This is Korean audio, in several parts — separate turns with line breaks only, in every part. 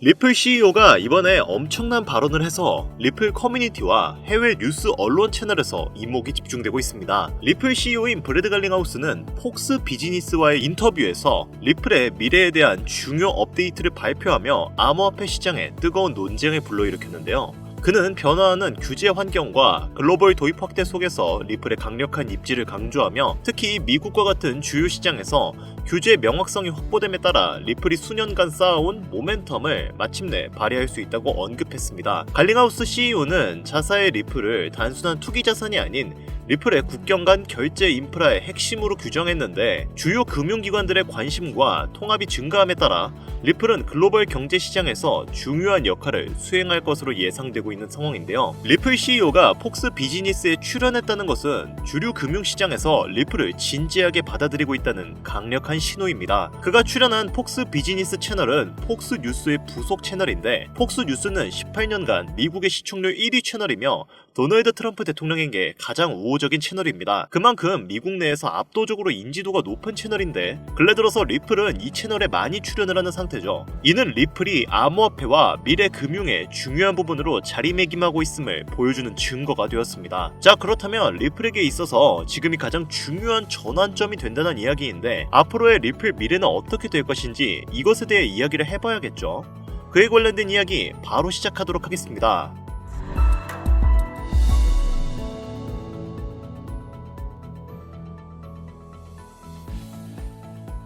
리플 CEO가 이번에 엄청난 발언을 해서 리플 커뮤니티와 해외 뉴스 언론 채널에서 이목이 집중되고 있습니다. 리플 CEO인 브래드 갈링하우스는 폭스 비즈니스와의 인터뷰에서 리플의 미래에 대한 중요 업데이트를 발표하며 암호화폐 시장에 뜨거운 논쟁을 불러일으켰는데요. 그는 변화하는 규제 환경과 글로벌 도입 확대 속에서 리플의 강력한 입지를 강조하며 특히 미국과 같은 주요 시장에서 규제 명확성이 확보됨에 따라 리플이 수년간 쌓아온 모멘텀을 마침내 발휘할 수 있다고 언급했습니다. 갈링하우스 CEO는 자사의 리플을 단순한 투기 자산이 아닌 리플의 국경 간 결제 인프라의 핵심으로 규정했는데 주요 금융기관들의 관심과 통합이 증가함에 따라 리플은 글로벌 경제 시장에서 중요한 역할을 수행할 것으로 예상되고 있는 상황인데요. 리플 CEO가 폭스 비즈니스에 출연했다는 것은 주류 금융시장에서 리플을 진지하게 받아들이고 있다는 강력한 신호입니다. 그가 출연한 폭스 비즈니스 채널은 폭스 뉴스의 부속 채널인데 폭스 뉴스는 18년간 미국의 시청률 1위 채널이며 도널드 트럼프 대통령에게 가장 우호적인 채널입니다. 그만큼 미국 내에서 압도적으로 인지도가 높은 채널인데 근래 들어서 리플은 이 채널에 많이 출연을 하는 상태죠. 이는 리플이 암호화폐와 미래 금융의 중요한 부분으로 자리매김하고 있음을 보여주는 증거가 되었습니다. 자, 그렇다면 리플에게 있어서 지금이 가장 중요한 전환점이 된다는 이야기인데 앞으로의 리플 미래는 어떻게 될 것인지 이것에 대해 이야기를 해봐야겠죠. 그에 관련된 이야기 바로 시작하도록 하겠습니다.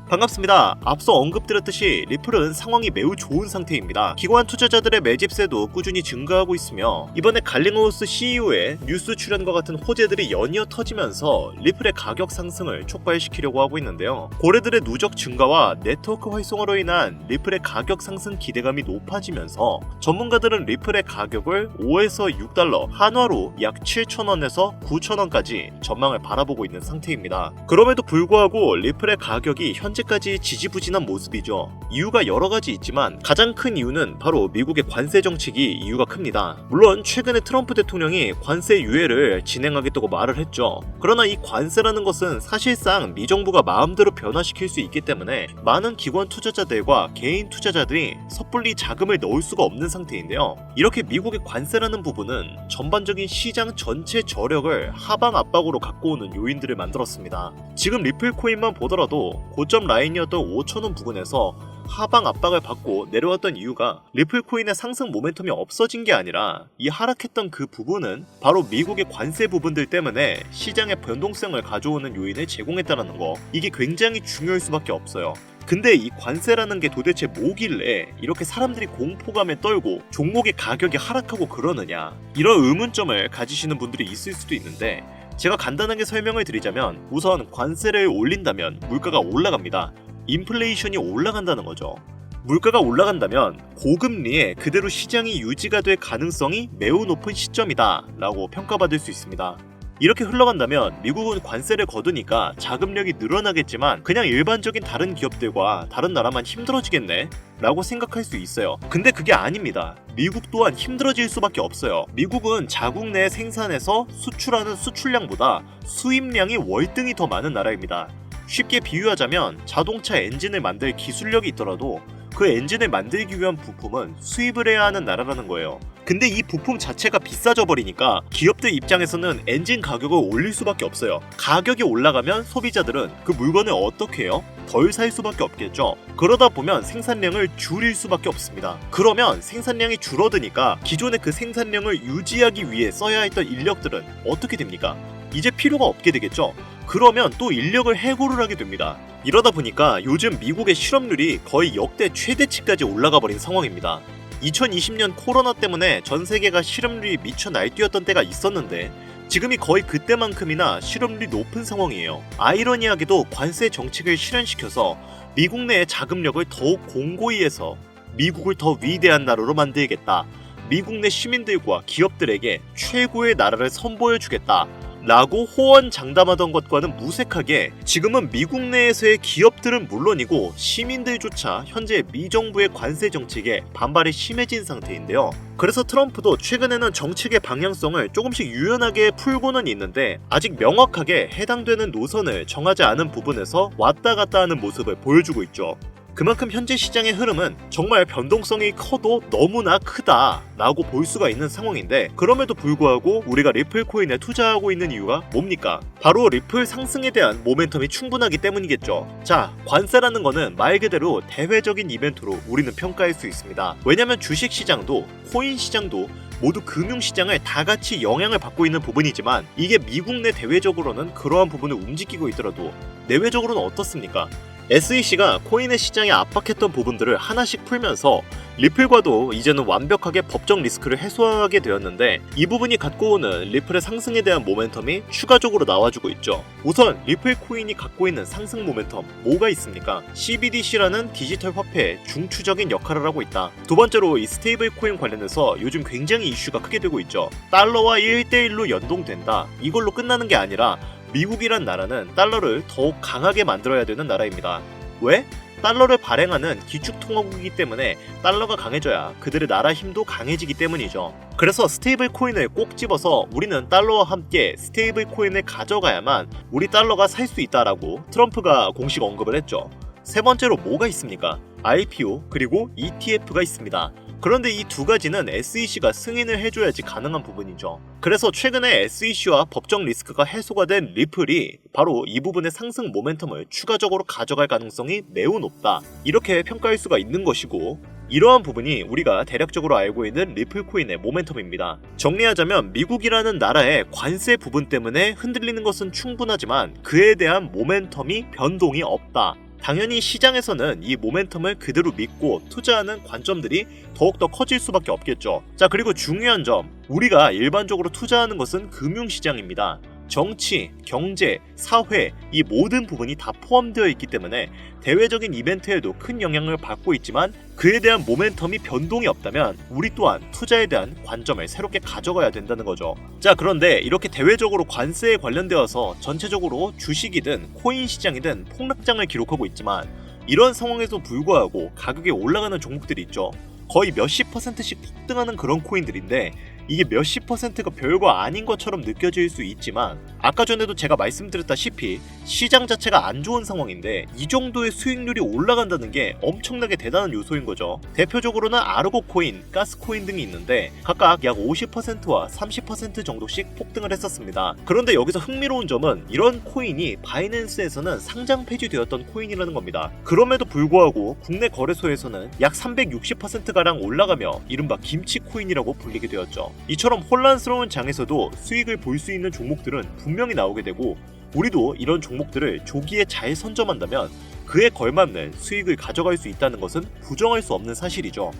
반갑습니다. 앞서 언급드렸듯이 리플은 상황이 매우 좋은 상태입니다. 기관 투자자들의 매집세도 꾸준히 증가하고 있으며 이번에 갈링하우스 CEO의 뉴스 출연과 같은 호재들이 연이어 터지면서 리플의 가격 상승을 촉발시키려고 하고 있는데요. 고래들의 누적 증가와 네트워크 활성화로 인한 리플의 가격 상승 기대감이 높아지면서 전문가들은 리플의 가격을 5에서 6달러, 한화로 약 7,000원에서 9,000원까지 전망을 바라보고 있는 상태입니다. 그럼에도 불구하고 리플의 가격이 현재까지 지지부진한 모습이죠. 이유가 여러 가지 있지만 가장 큰 이유는 바로 미국의 관세 정책이 이유가 큽니다. 물론 최근에 트럼프 대통령이 관세 유예를 진행하겠다고 말을 했죠. 그러나 이 관세라는 것은 사실상 미 정부가 마음대로 변화시킬 수 있기 때문에 많은 기관 투자자들과 개인 투자자들이 섣불리 자금을 넣을 수가 없는 상태인데요. 이렇게 미국의 관세라는 부분은 전반적인 시장 전체 저력을 하방 압박으로 갖고 오는 요인들을 만들었습니다. 지금 리플 코인만 보더라도 고점 라인이었던 5,000원 부근에서 하방 압박을 받고 내려왔던 이유가 리플 코인의 상승 모멘텀이 없어진 게 아니라 이 하락했던 그 부분은 바로 미국의 관세 부분들 때문에 시장의 변동성을 가져오는 요인을 제공했다는 거, 이게 굉장히 중요할 수밖에 없어요. 근데 이 관세라는 게 도대체 뭐길래 이렇게 사람들이 공포감에 떨고 종목의 가격이 하락하고 그러느냐, 이런 의문점을 가지시는 분들이 있을 수도 있는데 제가 간단하게 설명을 드리자면 우선 관세를 올린다면 물가가 올라갑니다. 인플레이션이 올라간다는 거죠. 물가가 올라간다면 고금리에 그대로 시장이 유지가 될 가능성이 매우 높은 시점이다 라고 평가받을 수 있습니다. 이렇게 흘러간다면 미국은 관세를 거두니까 자금력이 늘어나겠지만 그냥 일반적인 다른 기업들과 다른 나라만 힘들어지겠네 라고 생각할 수 있어요. 근데 그게 아닙니다. 미국 또한 힘들어질 수밖에 없어요. 미국은 자국 내 생산에서 수출하는 수출량보다 수입량이 월등히 더 많은 나라입니다. 쉽게 비유하자면 자동차 엔진을 만들 기술력이 있더라도 그 엔진을 만들기 위한 부품은 수입을 해야 하는 나라라는 거예요. 근데 이 부품 자체가 비싸져 버리니까 기업들 입장에서는 엔진 가격을 올릴 수밖에 없어요. 가격이 올라가면 소비자들은 그 물건을 어떻게 해요? 덜 살 수밖에 없겠죠. 그러다 보면 생산량을 줄일 수밖에 없습니다. 그러면 생산량이 줄어드니까 기존의 그 생산량을 유지하기 위해 써야 했던 인력들은 어떻게 됩니까? 이제 필요가 없게 되겠죠. 그러면 또 인력을 해고를 하게 됩니다. 이러다 보니까 요즘 미국의 실업률이 거의 역대 최대치까지 올라가 버린 상황입니다. 2020년 코로나 때문에 전 세계가 실업률이 미쳐 날뛰었던 때가 있었는데 지금이 거의 그때만큼이나 실업률이 높은 상황이에요. 아이러니하게도 관세 정책을 실현시켜서 미국 내의 자금력을 더욱 공고히 해서 미국을 더 위대한 나라로 만들겠다, 미국 내 시민들과 기업들에게 최고의 나라를 선보여주겠다 라고 호언장담하던 것과는 무색하게 지금은 미국 내에서의 기업들은 물론이고 시민들조차 현재 미 정부의 관세 정책에 반발이 심해진 상태인데요. 그래서 트럼프도 최근에는 정책의 방향성을 조금씩 유연하게 풀고는 있는데 아직 명확하게 해당되는 노선을 정하지 않은 부분에서 왔다 갔다 하는 모습을 보여주고 있죠. 그만큼 현재 시장의 흐름은 정말 변동성이 커도 너무나 크다라고 볼 수가 있는 상황인데, 그럼에도 불구하고 우리가 리플 코인에 투자하고 있는 이유가 뭡니까? 바로 리플 상승에 대한 모멘텀이 충분하기 때문이겠죠. 자, 관세라는 거는 말 그대로 대외적인 이벤트로 우리는 평가할 수 있습니다. 왜냐면 주식 시장도 코인 시장도 모두 금융시장을 다 같이 영향을 받고 있는 부분이지만, 이게 미국 내 대외적으로는 그러한 부분을 움직이고 있더라도 내외적으로는 어떻습니까? SEC가 코인의 시장에 압박했던 부분들을 하나씩 풀면서 리플과도 이제는 완벽하게 법적 리스크를 해소하게 되었는데, 이 부분이 갖고 오는 리플의 상승에 대한 모멘텀이 추가적으로 나와주고 있죠. 우선 리플 코인이 갖고 있는 상승 모멘텀 뭐가 있습니까? CBDC라는 디지털 화폐의 중추적인 역할을 하고 있다. 두 번째로 이 스테이블 코인 관련해서 요즘 굉장히 이슈가 크게 되고 있죠. 달러와 1대1로 연동된다. 이걸로 끝나는 게 아니라 미국이란 나라는 달러를 더욱 강하게 만들어야 되는 나라입니다. 왜? 달러를 발행하는 기축통화국이기 때문에 달러가 강해져야 그들의 나라 힘도 강해지기 때문이죠. 그래서 스테이블 코인을 꼭 집어서 우리는 달러와 함께 스테이블 코인을 가져가야만 우리 달러가 살 수 있다라고 트럼프가 공식 언급을 했죠. 세 번째로 뭐가 있습니까? IPO 그리고 ETF가 있습니다. 그런데 이 두 가지는 SEC가 승인을 해줘야지 가능한 부분이죠. 그래서 최근에 SEC와 법적 리스크가 해소가 된 리플이 바로 이 부분의 상승 모멘텀을 추가적으로 가져갈 가능성이 매우 높다, 이렇게 평가할 수가 있는 것이고, 이러한 부분이 우리가 대략적으로 알고 있는 리플 코인의 모멘텀입니다. 정리하자면 미국이라는 나라의 관세 부분 때문에 흔들리는 것은 충분하지만 그에 대한 모멘텀이 변동이 없다. 당연히 시장에서는 이 모멘텀을 그대로 믿고 투자하는 관점들이 더욱더 커질 수밖에 없겠죠. 자, 그리고 중요한 점, 우리가 일반적으로 투자하는 것은 금융시장입니다. 정치, 경제, 사회, 이 모든 부분이 다 포함되어 있기 때문에 대외적인 이벤트에도 큰 영향을 받고 있지만 그에 대한 모멘텀이 변동이 없다면 우리 또한 투자에 대한 관점을 새롭게 가져가야 된다는 거죠. 자, 그런데 이렇게 대외적으로 관세에 관련되어서 전체적으로 주식이든 코인 시장이든 폭락장을 기록하고 있지만, 이런 상황에도 불구하고 가격이 올라가는 종목들이 있죠. 거의 몇십 %씩 폭등하는 그런 코인들인데, 이게 몇십 %가 별거 아닌 것처럼 느껴질 수 있지만, 아까 전에도 제가 말씀드렸다시피 시장 자체가 안 좋은 상황인데 이 정도의 수익률이 올라간다는 게 엄청나게 대단한 요소인 거죠. 대표적으로는 아르고 코인, 가스 코인 등이 있는데 각각 약 50%와 30% 정도씩 폭등을 했었습니다. 그런데 여기서 흥미로운 점은 이런 코인이 바이낸스에서는 상장 폐지되었던 코인이라는 겁니다. 그럼에도 불구하고 국내 거래소에서는 약 360%가량 올라가며 이른바 김치 코인이라고 불리게 되었죠. 이처럼 혼란스러운 장에서도 수익을 볼 수 있는 종목들은 분명히 나오게 되고, 우리도 이런 종목들을 조기에 잘 선점한다면 그에 걸맞는 수익을 가져갈 수 있다는 것은 부정할 수 없는 사실이죠.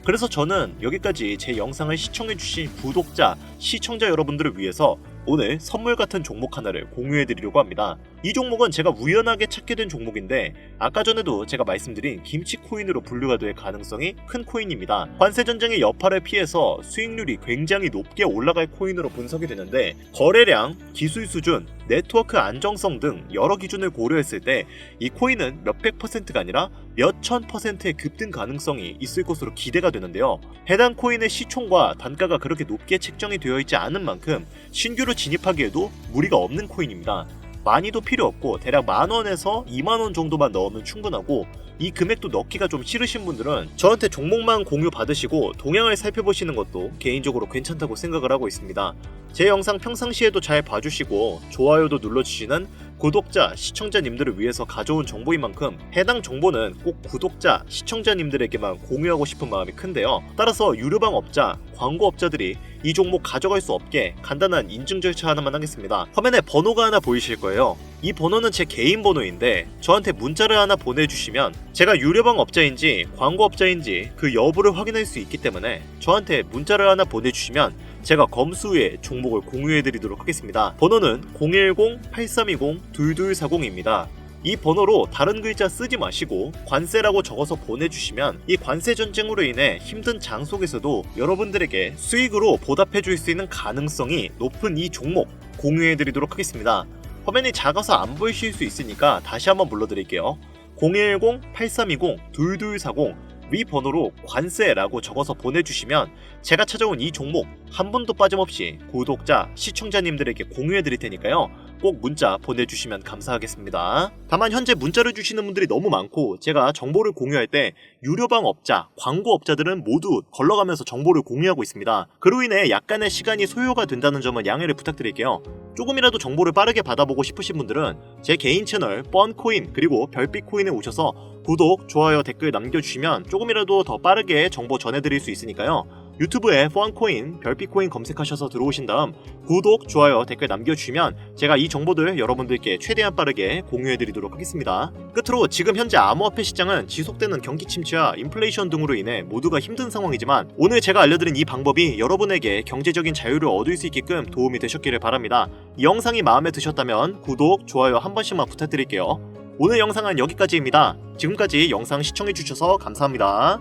그래서 저는 여기까지 제 영상을 시청해주신 구독자, 시청자 여러분들을 위해서 오늘 선물 같은 종목 하나를 공유해드리려고 합니다. 이 종목은 제가 우연하게 찾게 된 종목인데, 아까 전에도 제가 말씀드린 김치 코인으로 분류가 될 가능성이 큰 코인입니다. 관세 전쟁의 여파를 피해서 수익률이 굉장히 높게 올라갈 코인으로 분석이 되는데, 거래량, 기술 수준, 네트워크 안정성 등 여러 기준을 고려했을 때 이 코인은 몇백 %가 아니라 몇천 %의 급등 가능성이 있을 것으로 기대가 되는데요. 해당 코인의 시총과 단가가 그렇게 높게 책정이 되어 있지 않은 만큼 신규로 진입하기에도 무리가 없는 코인입니다. 많이도 필요 없고 대략 10,000원에서 20,000원 정도만 넣으면 충분하고, 이 금액도 넣기가 좀 싫으신 분들은 저한테 종목만 공유 받으시고 동향을 살펴보시는 것도 개인적으로 괜찮다고 생각을 하고 있습니다. 제 영상 평상시에도 잘 봐주시고 좋아요도 눌러주시는 구독자, 시청자님들을 위해서 가져온 정보인 만큼 해당 정보는 꼭 구독자, 시청자님들에게만 공유하고 싶은 마음이 큰데요. 따라서 유료방 업자, 광고업자들이 이 종목 가져갈 수 없게 간단한 인증 절차 하나만 하겠습니다. 화면에 번호가 하나 보이실 거예요. 이 번호는 제 개인 번호인데 저한테 문자를 하나 보내주시면 제가 유료방 업자인지 광고업자인지 그 여부를 확인할 수 있기 때문에 저한테 문자를 하나 보내주시면 제가 검수 후에 종목을 공유해드리도록 하겠습니다. 번호는 010-8320-2240입니다. 이 번호로 다른 글자 쓰지 마시고 관세라고 적어서 보내주시면 이 관세 전쟁으로 인해 힘든 장 속에서도 여러분들에게 수익으로 보답해줄 수 있는 가능성이 높은 이 종목 공유해드리도록 하겠습니다. 화면이 작아서 안 보이실 수 있으니까 다시 한번 불러드릴게요. 010-8320-2240 위 번호로 관세라고 적어서 보내주시면 제가 찾아온 이 종목 한 분도 빠짐없이 구독자, 시청자님들에게 공유해드릴 테니까요. 꼭 문자 보내주시면 감사하겠습니다. 다만 현재 문자를 주시는 분들이 너무 많고 제가 정보를 공유할 때 유료방 업자, 광고업자들은 모두 걸러가면서 정보를 공유하고 있습니다. 그로 인해 약간의 시간이 소요가 된다는 점은 양해를 부탁드릴게요. 조금이라도 정보를 빠르게 받아보고 싶으신 분들은 제 개인 채널 뻔코인 그리고 별빛코인에 오셔서 구독, 좋아요, 댓글 남겨주시면 조금이라도 더 빠르게 정보 전해드릴 수 있으니까요. 유튜브에 펀코인, 별빛코인 검색하셔서 들어오신 다음 구독, 좋아요, 댓글 남겨주시면 제가 이 정보들 여러분들께 최대한 빠르게 공유해드리도록 하겠습니다. 끝으로 지금 현재 암호화폐 시장은 지속되는 경기 침체와 인플레이션 등으로 인해 모두가 힘든 상황이지만 오늘 제가 알려드린 이 방법이 여러분에게 경제적인 자유를 얻을 수 있게끔 도움이 되셨기를 바랍니다. 이 영상이 마음에 드셨다면 구독, 좋아요 한 번씩만 부탁드릴게요. 오늘 영상은 여기까지입니다. 지금까지 영상 시청해주셔서 감사합니다.